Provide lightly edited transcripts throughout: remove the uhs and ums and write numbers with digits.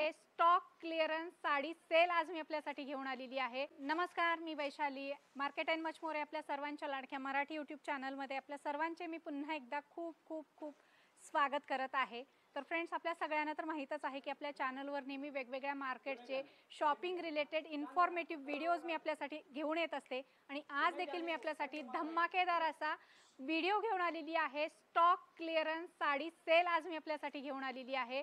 Stock clearance sari sale आज मी आपल्यासाठी घेऊन आलेली आहे। नमस्कार, मी Vaishali, market and much more आपल्या सर्वांच्या लाडक्या मराठी यूट्यूब चॅनलमध्ये आपल्या सर्वांचे मी पुन्हा एकदा खूप खूप खूप स्वागत करत आहे। तर फ्रेंड्स, आपल्या सगळ्यांना तर माहीतच आहे की आपल्या चॅनलवर नेहमी वेगवेगळ्या मार्केटचे शॉपिंग रिलेटेड इन्फॉर्मेटिव्ह व्हिडिओज मी आपल्यासाठी घेऊन येत असते आणि आज देखील मी आपल्यासाठी धमाकेदार असा व्हिडिओ घेऊन आलेली आहे। स्टॉक क्लिअरन्स साडी सेल आज मी आपल्यासाठी घेऊन आलेली आहे।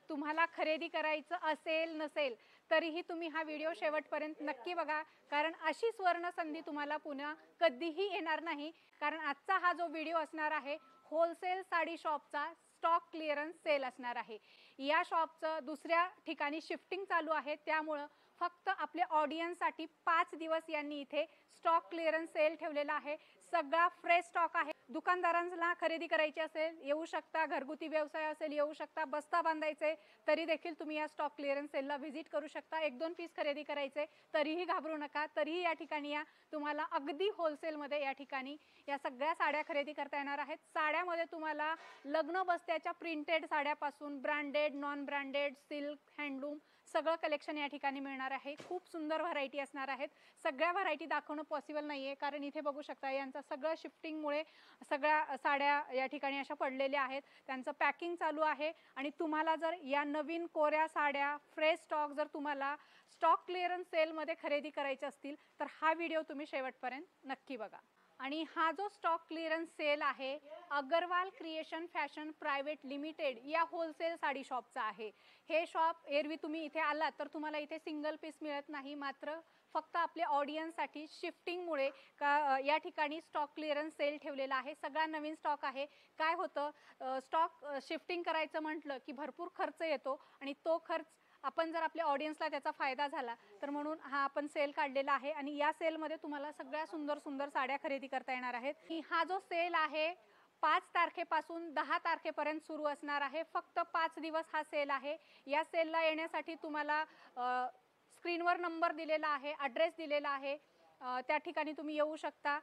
तुम्हाला खरेदी करायचं असेल नसेल तरीही तुम्ही हा व्हिडिओ शेवटपर्यंत नक्की बघा, कारण अशी स्वर्ण संधी तुम्हाला पुन्हा कधीही येणार नाही। कारण आजचा हा जो व्हिडिओ असणार आहे होलसेल साडी शॉपचा स्टॉक क्लिअरन्स सेल असणार आहे। या शॉपचं दुसऱ्या ठिकाणी शिफ्टिंग चालू आहे, त्यामुळे फक्त आपल्या ऑडियन्ससाठी 5 दिवस यांनी इथे स्टॉक क्लिअरन्स सेल ठेवलेला आहे। सगळा फ्रेश स्टॉक आहे। दुकानदारांना खरेदी करायची असेल येऊ शकता, घरगुती व्यवसाय असेल येऊ शकता, बस्ता बांधायचे तरी देखील तुम्ही या स्टॉक क्लिअरन्स सेलला व्हिजिट करू शकता। 1-2 पीस खरेदी करायचे तरीही घाबरू नका, तरीही या ठिकाणी या, तुम्हाला अगदी होलसेलमध्ये या ठिकाणी या सगळ्या साड्या खरेदी करता येणार आहेत। साड्यामध्ये तुम्हाला लग्न बस्त्याच्या प्रिंटेड साड्यापासून branded, non branded, silk, handloom सगळं कलेक्शन या ठिकाणी मिळणार आहे। खूप सुंदर व्हरायटी असणार आहेत। सगळ्या व्हरायटी दाखवणं पॉसिबल नाहीये, कारण इथे बघू शकता यांचं सगळं शिफ्टिंगमुळे सगळ्या साड्या या ठिकाणी अशा पडलेल्या आहेत। त्यांचं पॅकिंग चालू आहे आणि तुम्हाला जर या नवीन कोऱ्या साड्या फ्रेश स्टॉक जर तुम्हाला स्टॉक क्लिअरन्स सेलमध्ये खरेदी करायचे असतील तर हा व्हिडिओ तुम्ही शेवटपर्यंत नक्की बघा। आणि हा जो स्टॉक क्लिअरन्स सेल आहे Agrawal creation fashion private limited या होलसेल साडी शॉपचा आहे। हे शॉप एरवी तुम्ही इथे आलात तर तुम्हाला इथे सिंगल पीस मिळत नाही, मात्र फक्त आपल्या ऑडियन्ससाठी शिफ्टिंगमुळे या ठिकाणी स्टॉक क्लिअरन्स सेल ठेवलेला आहे। सगळा नवीन स्टॉक आहे। काय होतं, स्टॉक शिफ्टिंग करायचं म्हटलं की भरपूर खर्च येतो आणि तो खर्च आपण जर आपल्या ऑडियन्सला त्याचा फायदा झाला तर म्हणून हा आपण सेल काढलेला आहे आणि या सेलमध्ये तुम्हाला सगळ्या सुंदर सुंदर साड्या खरेदी करता येणार आहेत। हा जो सेल आहे 5 तारखेपासून 10 तारखेपर्यंत सुरू असणार आहे। फक्त 5 दिवस हा सेल आहे। या सेलला येण्यासाठी तुम्हाला स्क्रीनवर नंबर दिलेला आहे, ॲड्रेस दिलेला आहे, त्या ठिकाणी तुम्ही येऊ शकता।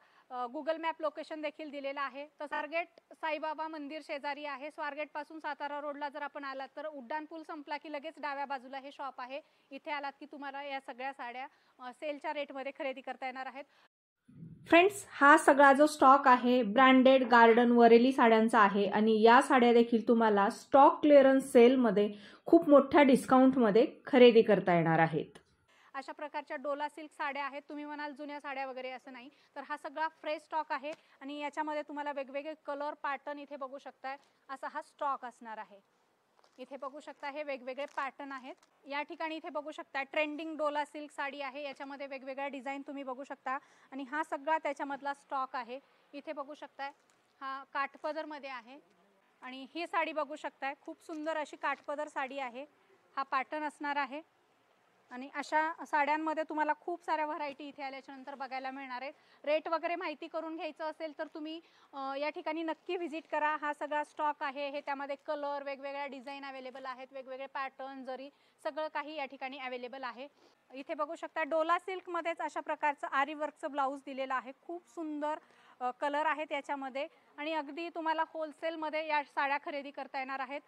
गुगल मॅप लोकेशन देखील दिलेला आहे। तर स्वारगेट साईबाबा मंदिर शेजारी आहे। स्वारगेट पासून सातारा रोडला जर आपण आलात तर उड्डाण पूल संपला की लगेच डाव्या बाजूला हे शॉप आहे। इथे आलात की तुम्हाला या सगळ्या साड्या सेलच्या रेटमध्ये खरेदी करता येणार आहेत। फ्रेंड्स, हा सगळा जो स्टॉक आहे ब्रँडेड गार्डन वरेली साड्यांचा आहे आणि या साड्या देखील तुम्हाला स्टॉक क्लिअरन्स सेलमध्ये खूप मोठ्या डिस्काउंटमध्ये खरेदी करता येणार आहेत। अशा प्रकारच्या डोला सिल्क साड्या आहेत। तुम्ही म्हणाल जुन्या साड्या वगैरे असं नाही, तर हा सगळा फ्रेश स्टॉक आहे आणि याच्यामध्ये तुम्हाला वेगवेगळे कलर पॅटर्न इथे बघू शकताय असा हा स्टॉक असणार आहे। इथे बघू शकता हे वेगवेगळे पॅटर्न आहेत। या ठिकाणी इथे बघू शकता ट्रेंडिंग डोला सिल्क साडी आहे, याच्यामध्ये वेगवेगळ्या डिझाईन तुम्ही बघू शकता आणि हा सगळा त्याच्यामधला स्टॉक आहे। इथे बघू शकताय हा काठपदरमध्ये आहे आणि ही साडी बघू शकताय खूप सुंदर अशी काठपदर साडी आहे। हा पॅटर्न असणार आहे आणि अशा साड्यांमध्ये तुम्हाला खूप साऱ्या व्हरायटी इथे आल्याच्या नंतर बघायला मिळणार आहेत। रेट वगैरे माहिती करून घ्यायचं असेल तर तुम्ही या ठिकाणी नक्की व्हिजिट करा। हा सगळा स्टॉक आहे, हे त्यामध्ये कलर वेगवेगळ्या डिझाईन अवेलेबल आहेत, वेगवेगळे पॅटर्न जरी सगळं काही या ठिकाणी अवेलेबल आहे। इथे बघू शकता डोला सिल्कमध्येच अशा प्रकारचं आरी वर्कचं ब्लाऊज दिलेलं आहे। खूप सुंदर कलर आहेत याच्यामध्ये आणि अगदी तुम्हाला होलसेलमध्ये या साड्या खरेदी करता येणार आहेत।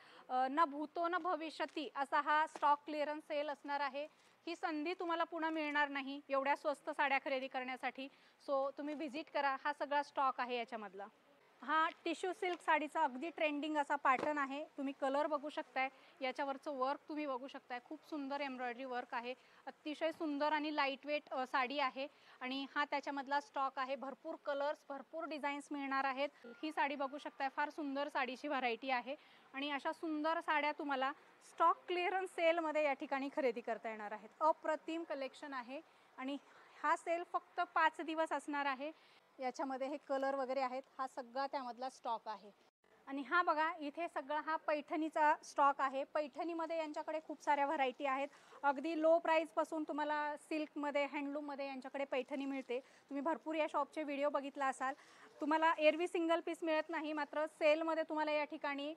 न भूतो न भविष्यती असा हा स्टॉक क्लिअरन्स सेल असणार आहे। ही संधी तुम्हाला पुन्हा मिळणार नाही एवढ्या स्वस्त साड्या खरेदी करण्यासाठी। सो तुम्ही व्हिजिट करा। हा सगळा स्टॉक आहे याच्यामधला। हा टिश्यू सिल्क साडीचा अगदी ट्रेंडिंग असा पॅटर्न आहे। तुम्ही कलर बघू शकताय, याच्यावरचं वर्क तुम्ही बघू शकताय, खूप सुंदर एम्ब्रॉयडरी वर्क आहे। अतिशय सुंदर आणि लाईट वेट साडी आहे आणि हा त्याच्यामधला स्टॉक आहे। भरपूर कलर्स, भरपूर डिझाईन्स मिळणार आहेत। ही साडी बघू शकताय, फार सुंदर साडीची व्हरायटी आहे आणि अशा सुंदर साड्या तुम्हाला स्टॉक क्लिअरन्स सेलमध्ये या ठिकाणी खरेदी करता येणार आहेत। अप्रतिम कलेक्शन आहे आणि हा सेल फक्त 5 दिवस असणार आहे। याच्यामध्ये हे कलर वगैरे आहेत, हा सगळा त्यामधला स्टॉक आहे। आणि हा बघा इथे सगळा हा पैठणीचा स्टॉक आहे। पैठणीमध्ये यांच्याकडे खूप साऱ्या व्हरायटी आहेत। अगदी लो प्राईसपासून तुम्हाला सिल्कमध्ये, हँडलूममध्ये यांच्याकडे पैठणी मिळते। तुम्ही भरपूर या शॉपचे व्हिडिओ बघितला असाल। तुम्हाला एरवी सिंगल पीस मिळत नाही, मात्र सेलमध्ये तुम्हाला या ठिकाणी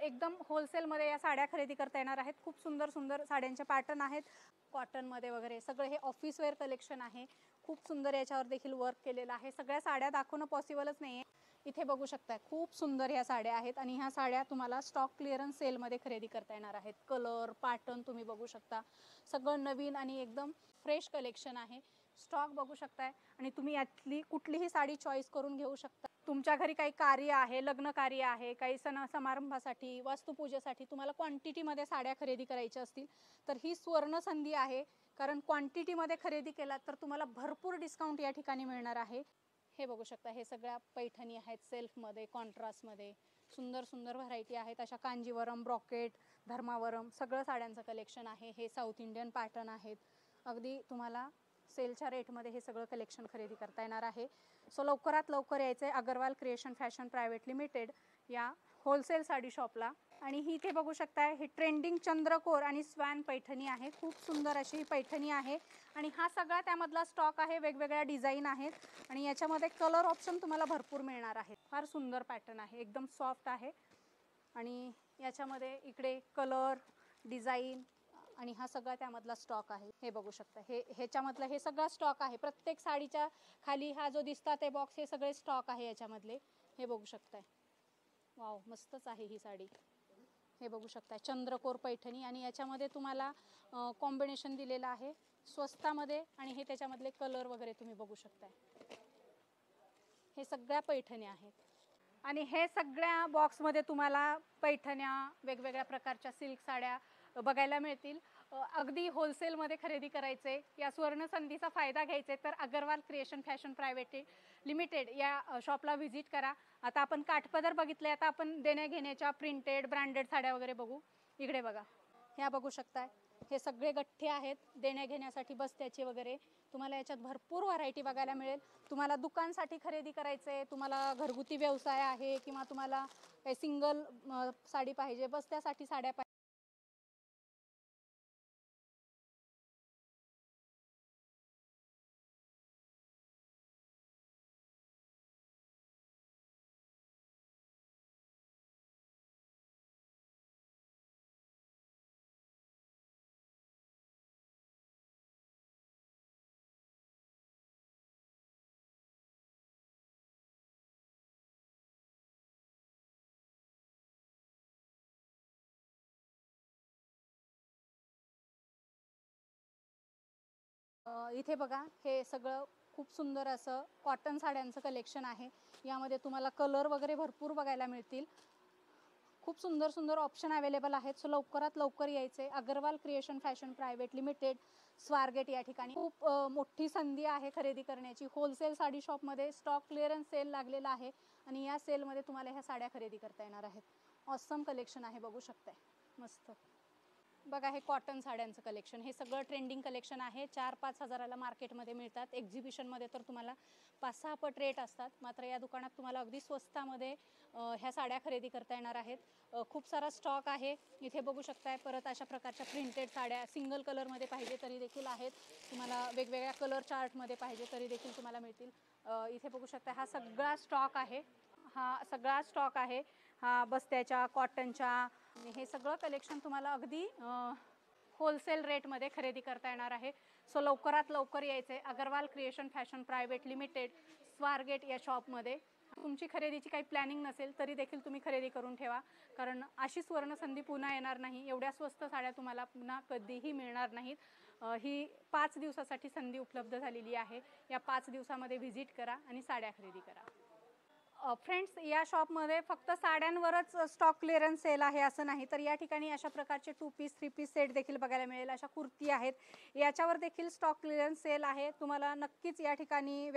एकदम होलसेलमध्ये या साड्या खरेदी करता येणार आहेत। खूप सुंदर सुंदर साड्यांचे पॅटर्न आहेत कॉटनमध्ये वगैरे। सगळे हे ऑफिस वेअर कलेक्शन आहे। खूप सुंदर याच्यावर देखील वर्क केलेलं आहे। सगळ्या साड्या दाखवणं पॉसिबलच नाही आहे। इथे बघू शकता खूप सुंदर ह्या साड्या आहेत आणि ह्या साड्या तुम्हाला स्टॉक क्लिअरन्स सेलमध्ये खरेदी करता येणार आहेत. कलर पॅटर्न तुम्ही बघू शकता, सगळं नवीन आणि एकदम फ्रेश कलेक्शन आहे. स्टॉक बघू शकताय आणि तुम्ही यातली कुठलीही साडी चॉईस करून घेऊ शकता. तुमच्या घरी काही कार्य आहे, लग्न कार्य आहे, काही सण समारंभासाठी, वास्तुपूजेसाठी तुम्हाला क्वांटिटीमध्ये साड्या खरेदी करायच्या असतील तर ही सुवर्ण संधी आहे. कारण क्वांटिटीमध्ये खरेदी केलात तर तुम्हाला भरपूर डिस्काउंट या ठिकाणी मिळणार आहे. हे बघू शकता, हे सगळ्या पैठणी आहेत सेल्फमध्ये, कॉन्ट्रास्टमध्ये. सुंदर सुंदर व्हरायटी आहेत. अशा कांजीवरम, ब्रॉकेट, धर्मावरम सगळं साड्यांचं कलेक्शन आहे. हे साऊथ इंडियन पॅटर्न आहेत. अगदी तुम्हाला सेलच्या रेटमध्ये हे सगळं कलेक्शन खरेदी करता येणार आहे. सो लवकरात लवकर यायचं आहे Agarwal creation fashion private limited या होलसेल साडी शॉपला. आणि ही इथे बघू शकताय, ही ट्रेंडिंग चंद्रकोर आणि स्वॅन पैठणी आहे. खूप सुंदर अशी ही पैठणी आहे आणि हा सगळा त्यामधला स्टॉक आहे. वेगवेगळ्या डिझाईन आहेत आणि याच्यामध्ये कलर ऑप्शन तुम्हाला भरपूर मिळणार आहेत. फार सुंदर पॅटर्न आहे, एकदम सॉफ्ट आहे आणि याच्यामध्ये इकडे कलर डिझाईन आणि हा सगळा त्यामधला स्टॉक आहे. हे बघू शकता, ह्याच्यामधलं हे सगळा स्टॉक आहे. प्रत्येक साडीच्या खाली हा जो दिसतात ते बॉक्स हे सगळे स्टॉक आहे याच्यामधले. हे बघू शकताय, वाव मस्तच आहे ही साडी. हे बघू शकताय चंद्रकोर पैठणी आणि याच्यामध्ये तुम्हाला कॉम्बिनेशन दिलेलं आहे स्वस्तामध्ये आणि हे त्याच्यामधले कलर वगैरे तुम्ही बघू शकताय. हे सगळ्या पैठणी आहेत आणि हे सगळ्या बॉक्समध्ये तुम्हाला पैठण्या, वेगवेगळ्या प्रकारच्या सिल्क साड्या बघायला मिळतील. अगदी होलसेलमध्ये खरेदी करायचे, या सुवर्ण संधीचा फायदा घ्यायचे तर Agarwal creation fashion private limited या शॉपला व्हिजिट करा. आता आपण काठपदर बघितले, आता आपण देण्याघेण्याच्या प्रिंटेड ब्रँडेड साड्या वगैरे बघू. इकडे बघा, ह्या बघू शकताय, हे सगळे गठ्ठे आहेत देण्याघेण्यासाठी बस्त्याचे वगैरे. तुम्हाला याच्यात भरपूर व्हरायटी बघायला मिळेल. तुम्हाला दुकानसाठी खरेदी करायचे, तुम्हाला घरगुती व्यवसाय आहे किंवा तुम्हाला काही सिंगल साडी पाहिजे, बस्त्यासाठी साड्या पाहिजे. इथे बघा, हे सगळं खूप सुंदर असं कॉटन साड्यांचं कलेक्शन आहे. यामध्ये तुम्हाला कलर वगैरे भरपूर बघायला मिळतील. खूप सुंदर सुंदर ऑप्शन अवेलेबल आहेत. सो लवकरात लवकर यायचे Agarwal creation fashion private limited Swargate या ठिकाणी. खूप मोठी संधी आहे खरेदी करण्याची. होलसेल साडी शॉपमध्ये स्टॉक क्लिअरन्स सेल लागलेला आहे आणि या सेलमध्ये तुम्हाला ह्या साड्या खरेदी करता येणार आहेत. ऑसम कलेक्शन आहे, बघू शकताय मस्त. बघा, हे कॉटन साड्यांचं कलेक्शन, हे सगळं ट्रेंडिंग कलेक्शन आहे. 4-5 हजाराला मार्केटमध्ये मिळतात. एक्झिबिशनमध्ये तर तुम्हाला 5-6 पट रेट असतात. मात्र या दुकानात तुम्हाला अगदी स्वस्तामध्ये ह्या साड्या खरेदी करता येणार आहेत. खूप सारा स्टॉक आहे. इथे बघू शकताय परत अशा प्रकारच्या प्रिंटेड साड्या सिंगल कलरमध्ये पाहिजे तरी देखील आहेत. तुम्हाला वेगवेगळ्या कलर चार्टमध्ये पाहिजे तरी देखील तुम्हाला मिळतील. इथे बघू शकता, हा सगळा स्टॉक आहे. हा सगळा स्टॉक आहे, हा बस्त्याच्या, कॉटनच्या. हे सगळं कलेक्शन तुम्हाला अगदी होलसेल रेटमध्ये खरेदी करता येणार आहे. सो लवकरात लवकर यायचं आहे Agarwal creation fashion private limited Swargate या शॉपमध्ये. तुमची खरेदीची काही प्लॅनिंग नसेल तरी देखील तुम्ही खरेदी करून ठेवा, कारण अशी सुवर्ण संधी पुन्हा येणार नाही. एवढ्या स्वस्त साड्या तुम्हाला पुन्हा कधीही मिळणार नाहीत. ही 5 दिवसासाठी संधी उपलब्ध झालेली आहे. या 5 दिवसामध्ये व्हिजिट करा आणि साड्या खरेदी करा. फ्रेंड्स, या शॉपमध्ये फक्त साड्यांवरच स्टॉक क्लिअरन्स सेल आहे असं नाही, तर या ठिकाणी अशा प्रकारचे 2 पीस 3 पीस सेट देखील बघायला मिळेल. अशा कुर्ती आहेत, याच्यावर देखील स्टॉक क्लिअरन्स सेल आहे. तुम्हाला नक्कीच या ठिकाणी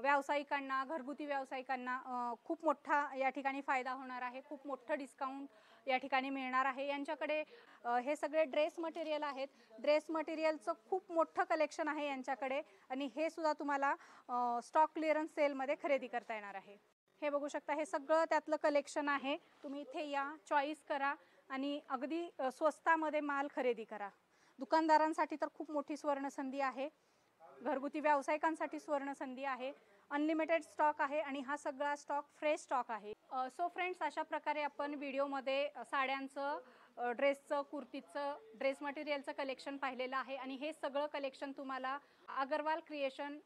व्यावसायिकांना, घरगुती व्यावसायिकांना खूप मोठा या ठिकाणी फायदा होणार आहे. खूप मोठं डिस्काउंट या ठिकाणी मिळणार आहे. यांच्याकडे हे सगळे ड्रेस मटेरियल आहेत. ड्रेस मटेरियलचं खूप मोठं कलेक्शन आहे यांच्याकडे आणि हे सुद्धा तुम्हाला स्टॉक क्लिअरन्स सेलमध्ये खरेदी करता येणार आहे. हे बघू शकता, हे सगळं त्यातलं कलेक्शन आहे. तुम्ही इथे या, चॉईस करा आणि अगदी स्वस्तामध्ये माल खरेदी करा. दुकानदारांसाठी तर खूप मोठी सुवर्ण संधी आहे. घरगुती व्यावसायिकांसाठी सुवर्ण संधी आहे. अनलिमिटेड स्टॉक आहे आणि हा सगळा स्टॉक फ्रेश स्टॉक आहे. सो फ्रेंड्स, अशा प्रकारे आपण व्हिडिओमध्ये साड्यांचं, ड्रेसचं, कुर्तीचं, ड्रेस मटेरियलचं कलेक्शन पाहिलेलं आहे आणि हे सगळं कलेक्शन तुम्हाला Agarwal creation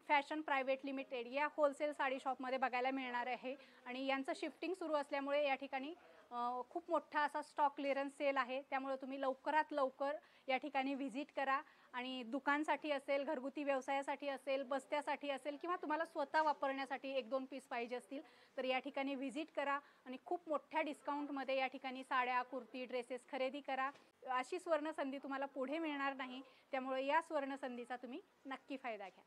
fashion private limited या होलसेल साडी शॉपमध्ये बघायला मिळणार आहे आणि यांचं शिफ्टिंग सुरू असल्यामुळे या ठिकाणी खूप मोठा असा स्टॉक क्लिअरन्स सेल आहे। त्यामुळे तुम्ही लवकरात लवकर या ठिकाणी व्हिजिट करा आणि दुकानसाठी असेल, घरगुती व्यवसायासाठी असेल, बस्त्यासाठी असेल किंवा तुम्हाला स्वतः वापरण्यासाठी 1-2 पीस पाहिजे असतील तर या ठिकाणी व्हिजिट करा आणि खूप मोठ्या डिस्काउंटमध्ये या ठिकाणी साड्या, कुर्ती, ड्रेसेस खरेदी करा। अशी सुवर्ण संधी तुम्हाला पुढे मिळणार नाही, त्यामुळे या सुवर्ण संधीचा तुम्ही नक्की फायदा घ्या।